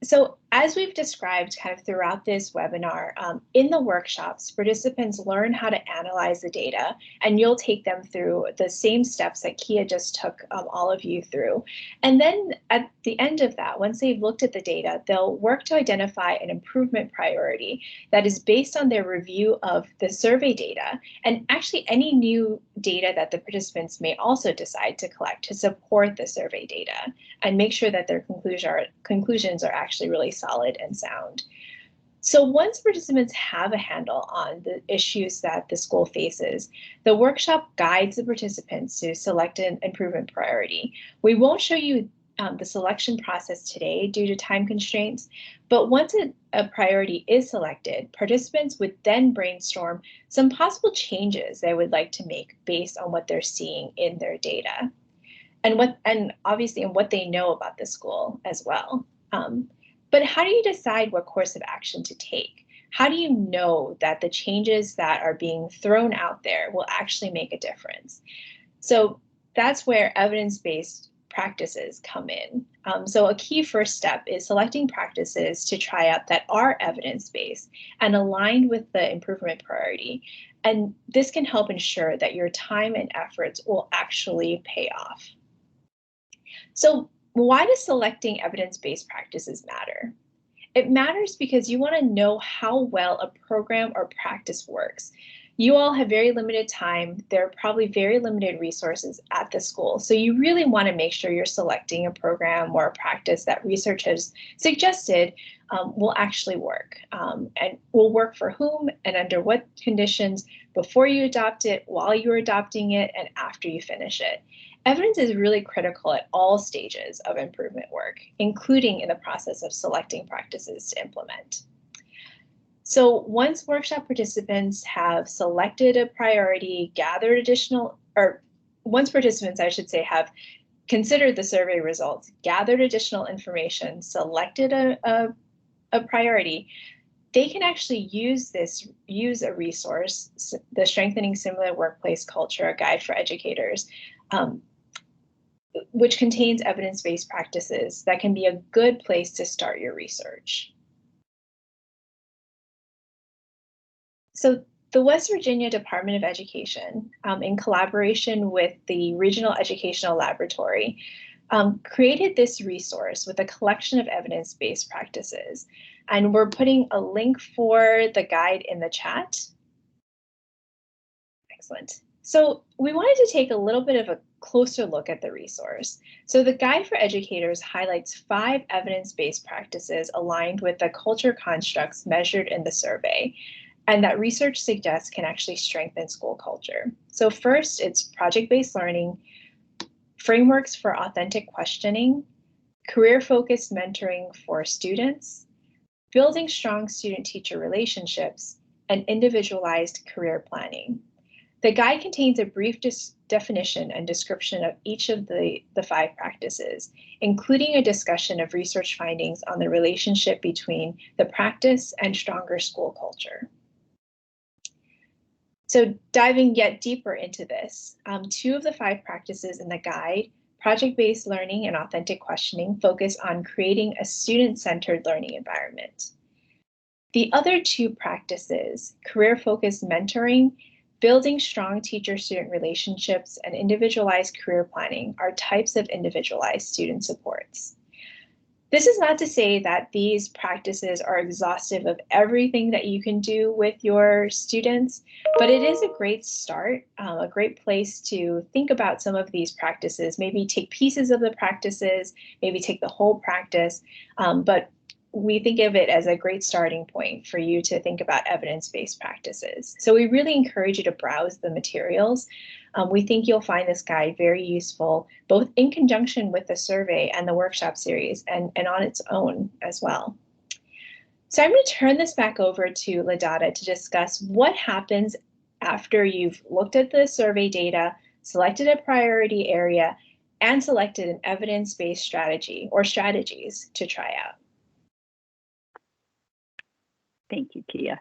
So as we've described kind of throughout this webinar, in the workshops, participants learn how to analyze the data, and you'll take them through the same steps that Kia just took all of you through. And then at the end of that, once they've looked at the data, they'll work to identify an improvement priority that is based on their review of the survey data, and actually any new data that the participants may also decide to collect to support the survey data and make sure that their conclusions are actually really solid and sound. So once participants have a handle on the issues that the school faces, the workshop guides the participants to select an improvement priority. We won't show you the selection process today due to time constraints, but once a priority is selected, participants would then brainstorm some possible changes they would like to make based on what they're seeing in their data, and obviously in what they know about the school as well. But how do you decide what course of action to take? How do you know that the changes that are being thrown out there will actually make a difference? So that's where evidence-based practices come in. So a key first step is selecting practices to try out that are evidence-based and aligned with the improvement priority. And this can help ensure that your time and efforts will actually pay off. So why does selecting evidence-based practices matter? It matters because you want to know how well a program or practice works. You all have very limited time. There are probably very limited resources at the school. So you really want to make sure you're selecting a program or a practice that research has suggested will actually work, and will work for whom and under what conditions before you adopt it, while you're adopting it, and after you finish it. Evidence is really critical at all stages of improvement work, including in the process of selecting practices to implement. So once workshop participants have selected a priority, once participants, I should say, have considered the survey results, gathered additional information, selected a priority, they can actually use a resource, the Strengthening Simulated Workplace Culture, a Guide for Educators, which contains evidence-based practices that can be a good place to start your research. So the West Virginia Department of Education, in collaboration with the Regional Educational Laboratory, created this resource with a collection of evidence-based practices. And we're putting a link for the guide in the chat. Excellent. So we wanted to take a little bit of a closer look at the resource. So the Guide for Educators highlights 5 evidence-based practices aligned with the culture constructs measured in the survey, and that research suggests can actually strengthen school culture. So first, it's project-based learning, frameworks for authentic questioning, career-focused mentoring for students, building strong student-teacher relationships, and individualized career planning. The guide contains a brief definition and description of each of the 5 practices, including a discussion of research findings on the relationship between the practice and stronger school culture. So diving yet deeper into this, 2 of the 5 practices in the guide, project-based learning and authentic questioning, focus on creating a student-centered learning environment. The other 2 practices, career-focused mentoring, building strong teacher-student relationships, and individualized career planning, are types of individualized student supports. This is not to say that these practices are exhaustive of everything that you can do with your students, but it is a great start, a great place to think about some of these practices, maybe take pieces of the practices, maybe take the whole practice, but we think of it as a great starting point for you to think about evidence-based practices. So we really encourage you to browse the materials. We think you'll find this guide very useful, both in conjunction with the survey and the workshop series, and on its own as well. So I'm going to turn this back over to Ladada to discuss what happens after you've looked at the survey data, selected a priority area, and selected an evidence-based strategy or strategies to try out. Thank you, Kia.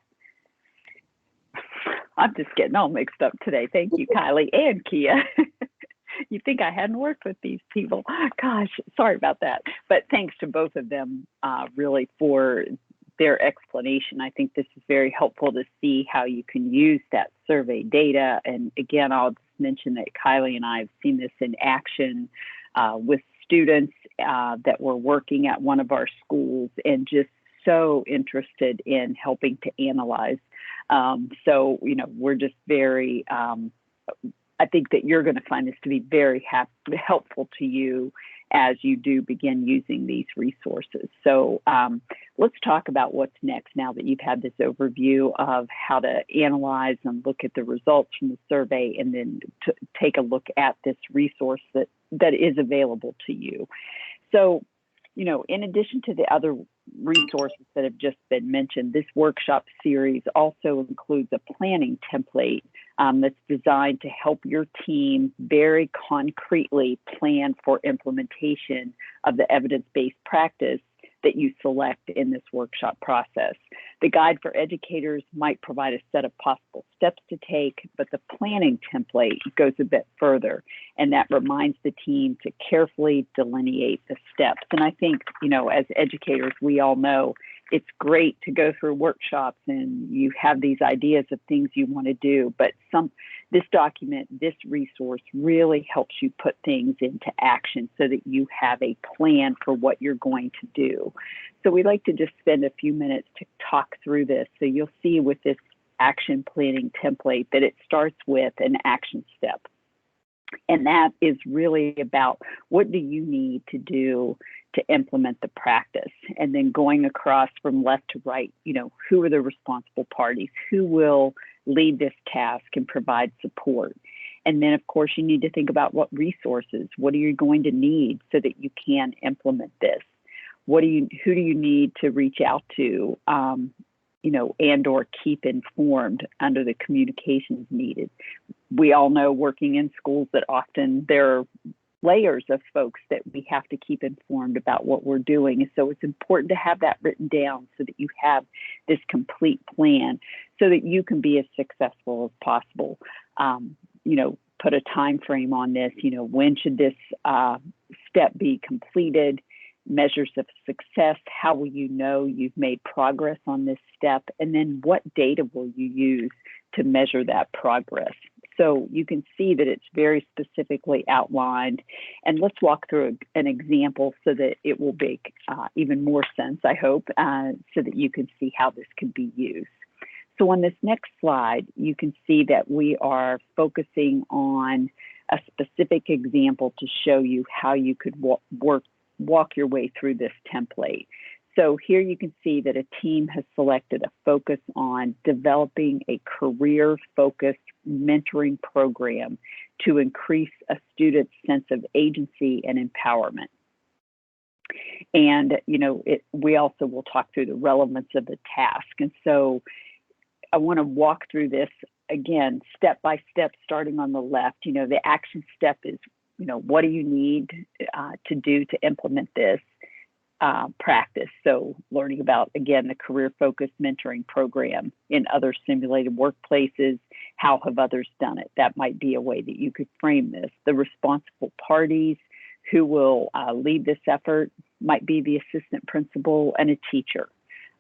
I'm just getting all mixed up today. Thank you, Kylie and Kia. You think I hadn't worked with these people. Gosh, sorry about that. But thanks to both of them really for their explanation. I think this is very helpful to see how you can use that survey data. And again, I'll just mention that Kylie and I have seen this in action with students that were working at one of our schools and just so interested in helping to analyze. So, you know, we're just very, I think that you're going to find this to be very helpful to you as you do begin using these resources. So let's talk about what's next now that you've had this overview of how to analyze and look at the results from the survey, and then to take a look at this resource that is available to you. So, you know, in addition to the other resources that have just been mentioned, this workshop series also includes a planning template that's designed to help your team very concretely plan for implementation of the evidence-based practice that you select in this workshop process. The guide for educators might provide a set of possible steps to take, but the planning template goes a bit further, and that reminds the team to carefully delineate the steps. And I think, you know, as educators, we all know it's great to go through workshops and you have these ideas of things you want to do, but this document, this resource really helps you put things into action so that you have a plan for what you're going to do. So we like to just spend a few minutes to talk through this. So you'll see with this action planning template that it starts with an action step. And that is really about what do you need to do to implement the practice, and then going across from left to right, you know, who are the responsible parties, who will lead this task and provide support. And then, of course, you need to think about what resources, what are you going to need so that you can implement this? Who do you need to reach out to, you know, and or keep informed under the communications needed? We all know working in schools that often there are layers of folks that we have to keep informed about what we're doing. And so it's important to have that written down so that you have this complete plan so that you can be as successful as possible. You know, put a time frame on this, you know, when should this step be completed? Measures of success, how will you know you've made progress on this step? And then what data will you use to measure that progress? So you can see that it's very specifically outlined. And let's walk through an example so that it will make even more sense, I hope, so that you can see how this can be used. So on this next slide, you can see that we are focusing on a specific example to show you how you could walk your way through this template. So here you can see that a team has selected a focus on developing a career-focused mentoring program to increase a student's sense of agency and empowerment. And, you know, we also will talk through the relevance of the task. And so I want to walk through this again, step by step, starting on the left. You know, the action step is, you know, what do you need to do to implement this practice? So learning about, again, the career-focused mentoring program in other simulated workplaces. How have others done it? That might be a way that you could frame this. The responsible parties who will lead this effort might be the assistant principal and a teacher.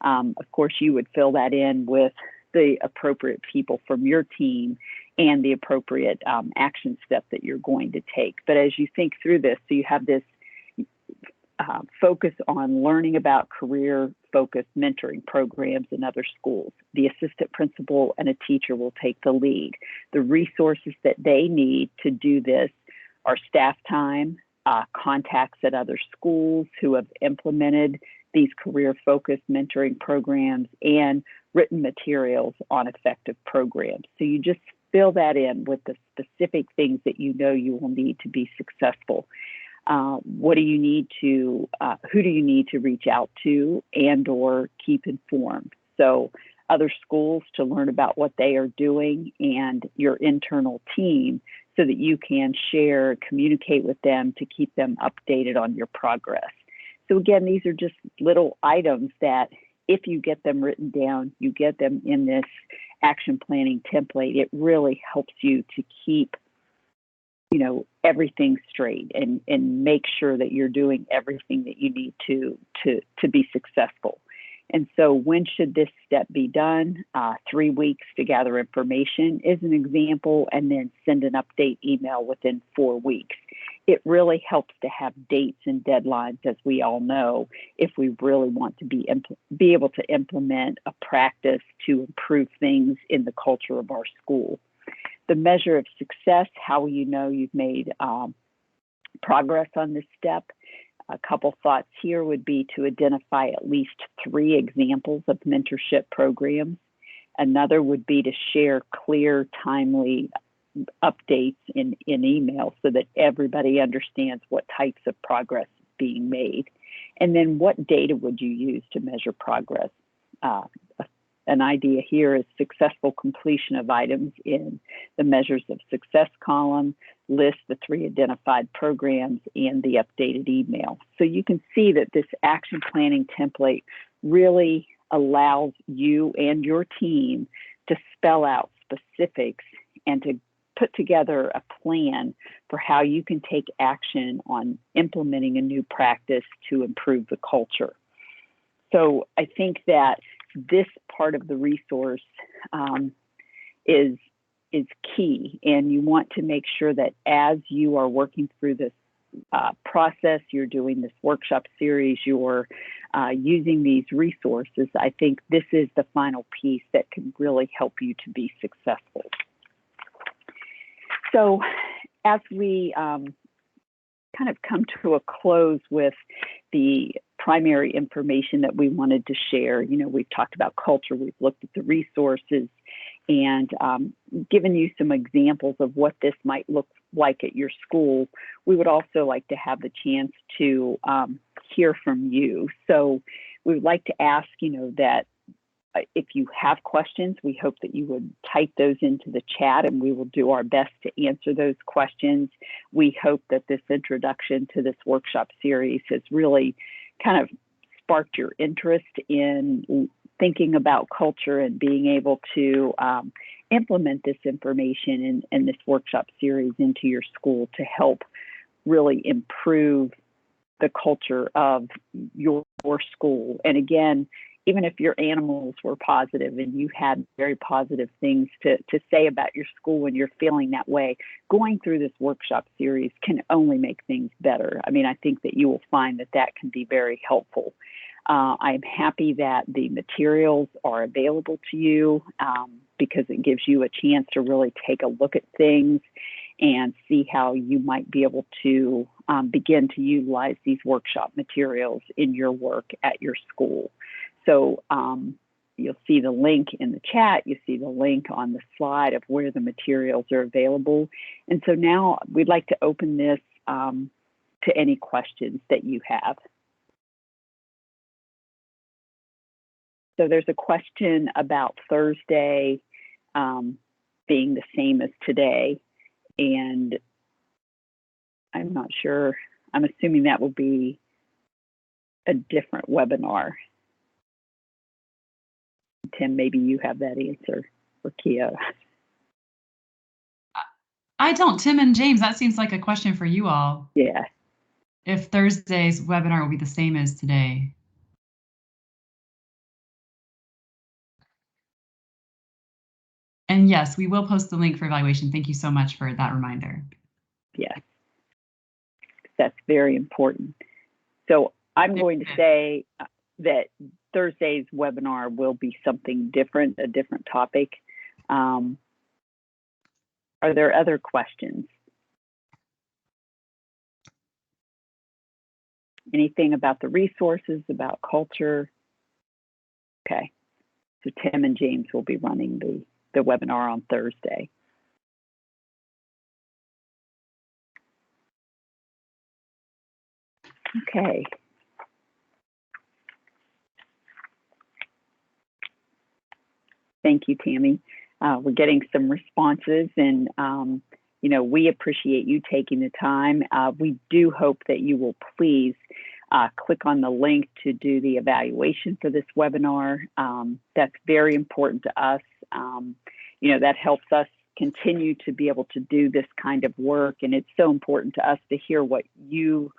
Of course, you would fill that in with the appropriate people from your team and the appropriate action step that you're going to take. But as you think through this, so you have this focus on learning about career-focused mentoring programs in other schools. The assistant principal and a teacher will take the lead. The resources that they need to do this are staff time, contacts at other schools who have implemented these career-focused mentoring programs and written materials on effective programs. So you just fill that in with the specific things that you know you will need to be successful. What do you need to, who do you need to reach out to and or keep informed? So other schools to learn about what they are doing and your internal team so that you can share, communicate with them to keep them updated on your progress. So again, these are just little items that if you get them written down, you get them in this action planning template, it really helps you to keep, you know, everything straight and make sure that you're doing everything that you need to be successful. And so when should this step be done? 3 weeks to gather information is an example, and then send an update email within 4 weeks. It really helps to have dates and deadlines, as we all know, if we really want to be able to implement a practice to improve things in the culture of our school. The measure of success, how will you know you've made progress on this step? A couple thoughts here would be to identify at least 3 examples of mentorship programs. Another would be to share clear, timely updates in email so that everybody understands what types of progress is being made. And then what data would you use to measure progress? An idea here is successful completion of items in the measures of success column, list the 3 identified programs and the updated email. So you can see that this action planning template really allows you and your team to spell out specifics and to put together a plan for how you can take action on implementing a new practice to improve the culture. So I think that this part of the resource is key, and you want to make sure that as you are working through this process, you're doing this workshop series, you're using these resources, I think this is the final piece that can really help you to be successful. So as we kind of come to a close with the primary information that we wanted to share, you know, we've talked about culture, we've looked at the resources, and given you some examples of what this might look like at your school. We would also like to have the chance to hear from you. So we would like to ask, you know, that if you have questions, we hope that you would type those into the chat and we will do our best to answer those questions. We hope that this introduction to this workshop series has really kind of sparked your interest in thinking about culture and being able to implement this information and this workshop series into your school to help really improve the culture of your school. And again, even if your animals were positive and you had very positive things to say about your school and you're feeling that way, going through this workshop series can only make things better. I mean, I think that you will find that that can be very helpful. I'm happy that the materials are available to you because it gives you a chance to really take a look at things and see how you might be able to begin to utilize these workshop materials in your work at your school. So you'll see the link in the chat, you see the link on the slide of where the materials are available. And so now we'd like to open this to any questions that you have. So there's a question about Thursday being the same as today. And I'm not sure, I'm assuming that will be a different webinar. Tim, maybe you have that answer, or Kia. I don't. Tim and James, that seems like a question for you all. Yeah. If Thursday's webinar will be the same as today. And yes, we will post the link for evaluation. Thank you so much for that reminder. Yes, that's very important. So I'm going to say that Thursday's webinar will be something different, a different topic. Are there other questions? Anything about the resources, about culture? Okay. So Tim and James will be running the webinar on Thursday. Okay. Thank you, Tammy. We're getting some responses, and you know, we appreciate you taking the time. We do hope that you will please click on the link to do the evaluation for this webinar. That's very important to us. You know, that helps us continue to be able to do this kind of work, and it's so important to us to hear what you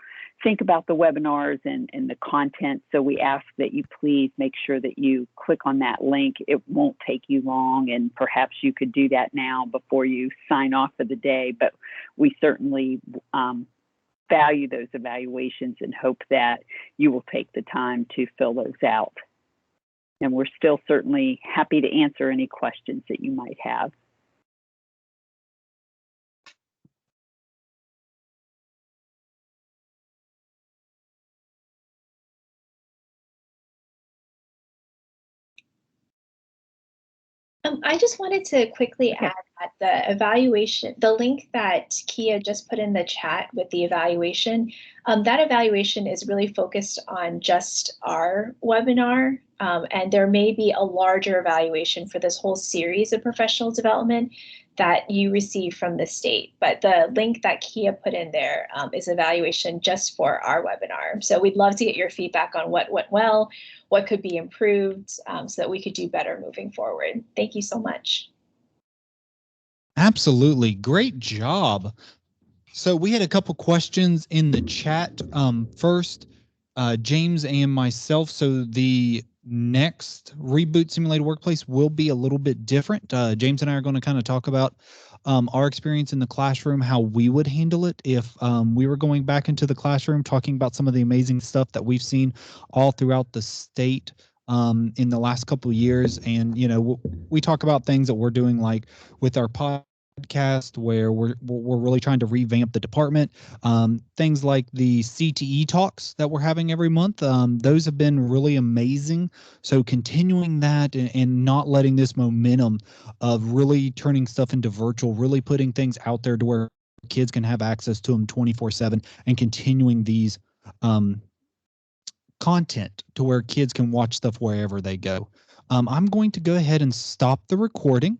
think about the webinars and the content. So we ask that you please make sure that you click on that link. It won't take you long, and perhaps you could do that now before you sign off for the day, but we certainly value those evaluations and hope that you will take the time to fill those out. And we're still certainly happy to answer any questions that you might have. I just wanted to quickly add that the evaluation, the link that Kia just put in the chat with the evaluation, that evaluation is really focused on just our webinar, and there may be a larger evaluation for this whole series of professional development that you receive from the state. But the link that Kia put in there is evaluation just for our webinar. So we'd love to get your feedback on what went well, what could be improved, so that we could do better moving forward. Thank you so much. Absolutely. Great job. So we had a couple questions in the chat. First, James and myself. So the next Reboot Simulated Workplace will be a little bit different. James and I are going to kind of talk about our experience in the classroom, how we would handle it if we were going back into the classroom, talking about some of the amazing stuff that we've seen all throughout the state in the last couple of years. And, you know, we talk about things that we're doing, like with our podcast, where we're really trying to revamp the department. Things like the CTE talks that we're having every month, those have been really amazing. So continuing that and not letting this momentum of really turning stuff into virtual, really putting things out there to where kids can have access to them 24/7, and continuing these content to where kids can watch stuff wherever they go. I'm going to go ahead and stop the recording.